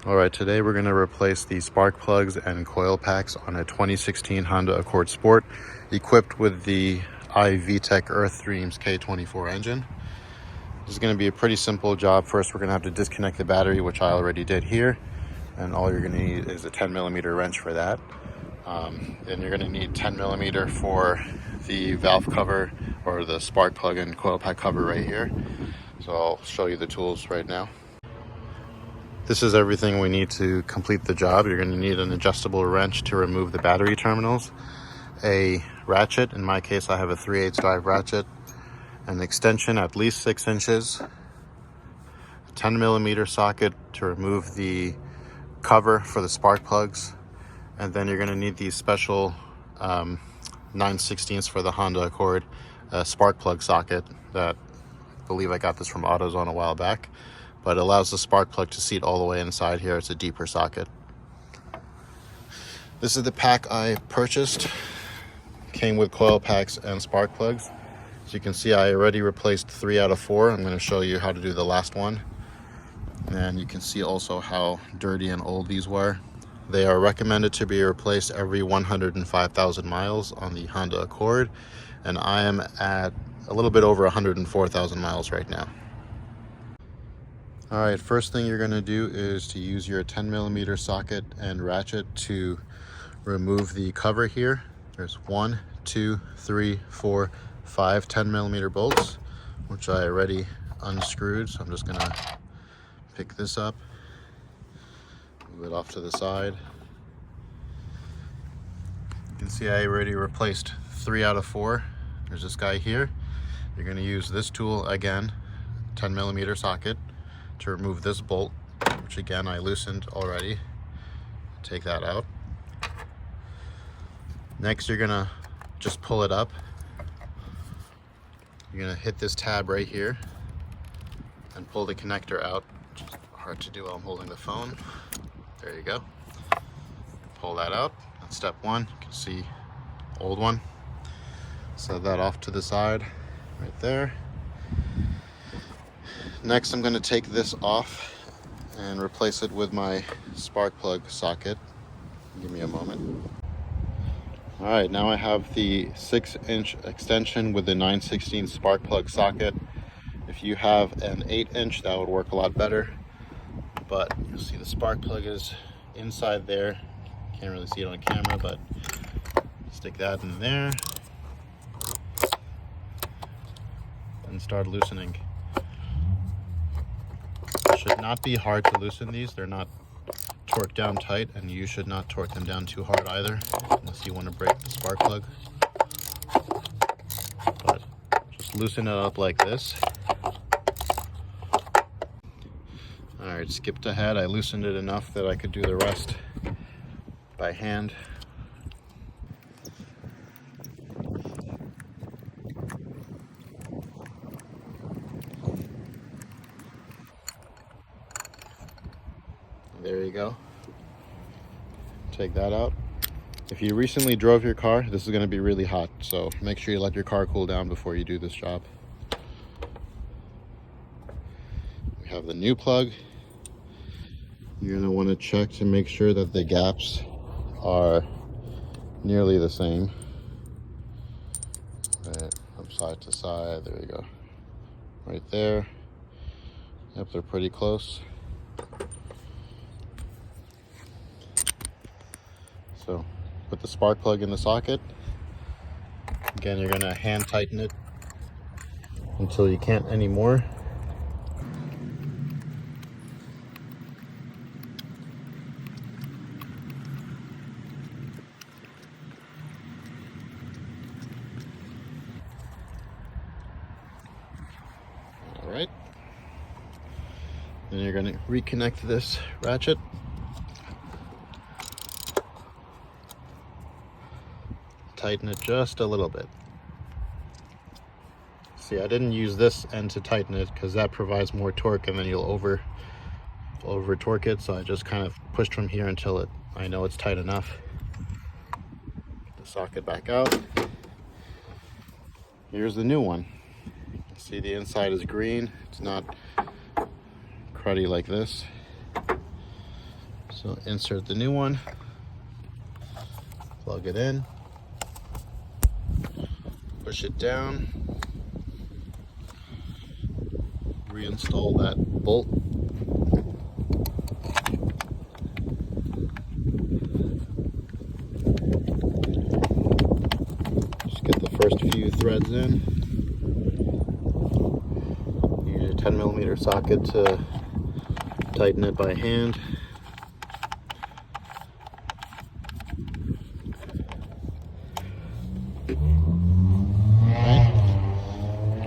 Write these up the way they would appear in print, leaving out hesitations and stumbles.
All right, today we're going to replace the spark plugs and coil packs on a 2016 Honda Accord Sport equipped with the iVTEC Earth Dreams K24 engine. This is going to be a pretty simple job. First, we're going to have to disconnect the battery, which I already did here. And all you're going to need is a 10mm wrench for that. Then you're going to need 10mm for the valve cover or the spark plug and coil pack cover right here. So I'll show you the tools right now. This is everything we need to complete the job. You're going to need an adjustable wrench to remove the battery terminals, a ratchet, in my case I have a 3/8 drive ratchet, an extension at least 6 inches, a 10mm socket to remove the cover for the spark plugs, and then you're going to need these special 9/16 for the Honda Accord spark plug socket that I believe I got this from AutoZone a while back. But it allows the spark plug to seat all the way inside here. It's a deeper socket. This is the pack I purchased. Came with coil packs and spark plugs. As you can see, I already replaced 3 out of 4. I'm going to show you how to do the last one. And you can see also how dirty and old these were. They are recommended to be replaced every 105,000 miles on the Honda Accord. And I am at a little bit over 104,000 miles right now. All right, first thing you're going to do is to use your 10mm socket and ratchet to remove the cover here. There's 1, 2, 3, 4, 5 10mm bolts, which I already unscrewed. So I'm just going to pick this up, move it off to the side. You can see I already replaced 3 out of 4. There's this guy here. You're going to use this tool again, 10mm socket, to remove this bolt, which again I loosened already. Take that out. Next, you're gonna just pull it up. You're gonna hit this tab right here and pull the connector out, which is hard to do while I'm holding the phone. There you go. Pull that out. That's step 1. You can see old one. Set that off to the side right there. Next, I'm going to take this off and replace it with my spark plug socket. Give me a moment. All right, now I have the 6-inch extension with the 9/16 spark plug socket. If you have an 8-inch, that would work a lot better. But you'll see the spark plug is inside there. Can't really see it on camera, but stick that in there and start loosening. Should not be hard to loosen these. They're not torqued down tight, and you should not torque them down too hard either, unless you want to break the spark plug. But just loosen it up like this. Alright, skipped ahead. I loosened it enough that I could do the rest by hand. There you go. Take that out. If you recently drove your car, this is going to be really hot, so make sure you let your car cool down before you do this job. We have the new plug. You're going to want to check to make sure that the gaps are nearly the same. Right, from side to side, there we go. Right there. Yep, they're pretty close. So put the spark plug in the socket. Again, you're going to hand tighten it until you can't anymore. All right. Then you're going to reconnect this ratchet. Tighten it just a little bit. See, I didn't use this end to tighten it because that provides more torque, and then you'll over torque it. So I just kind of pushed from here until I know it's tight enough. Get the socket back out. Here's the new one. See, the inside is green. It's not cruddy like this. So insert the new one, plug it in, push it down, reinstall that bolt. Just get the first few threads in. Use a 10mm socket to tighten it by hand.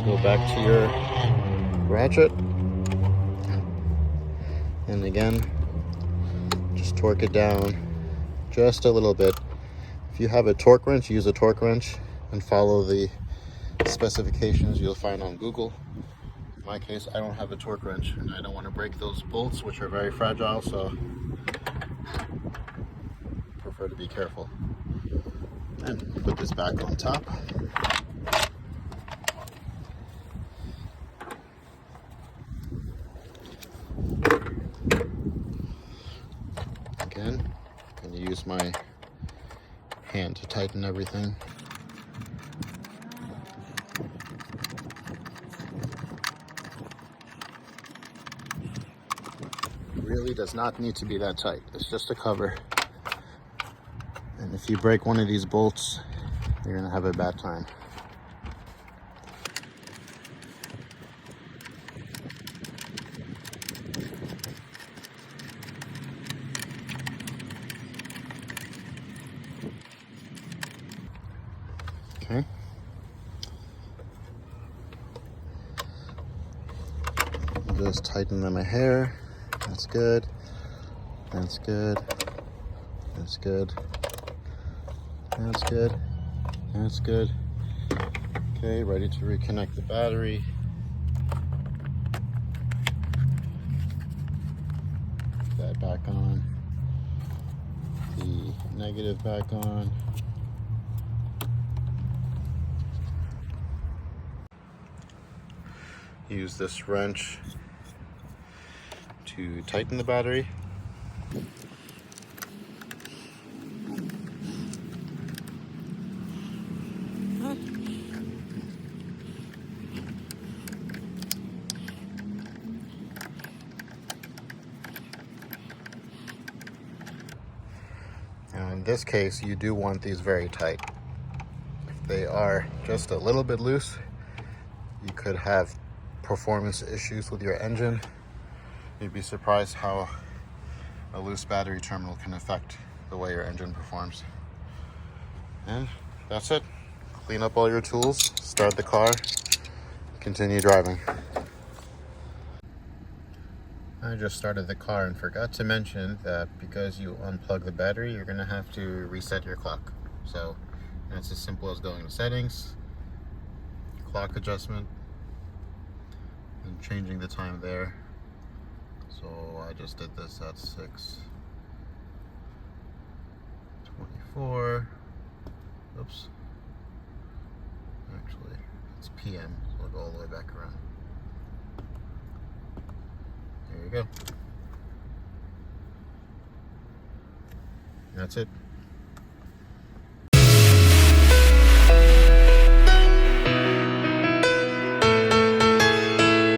Go back to your ratchet, and again, just torque it down just a little bit. If you have a torque wrench, use a torque wrench and follow the specifications you'll find on Google. In my case, I don't have a torque wrench and I don't want to break those bolts, which are very fragile, so I prefer to be careful. And put this back on top. Again, I'm going to use my hand to tighten everything. It really does not need to be that tight. It's just a cover. And if you break one of these bolts, you're going to have a bad time. Okay. Just tighten my hair. That's good. That's good. That's good. That's good. That's good. Okay, ready to reconnect the battery. Put that back on. The negative back on. Use this wrench to tighten the battery. Now in this case, you do want these very tight. If they are just a little bit loose, you could have performance issues with your engine. You'd be surprised how a loose battery terminal can affect the way your engine performs. And that's it. Clean up all your tools, start the car, continue driving. I just started the car and forgot to mention that because you unplug the battery, you're going to have to reset your clock. So it's as simple as going to settings, clock adjustment, and changing the time there. So I just did this at 6:24. Oops. Actually, it's PM, so I'll go all the way back around. There you go. That's it.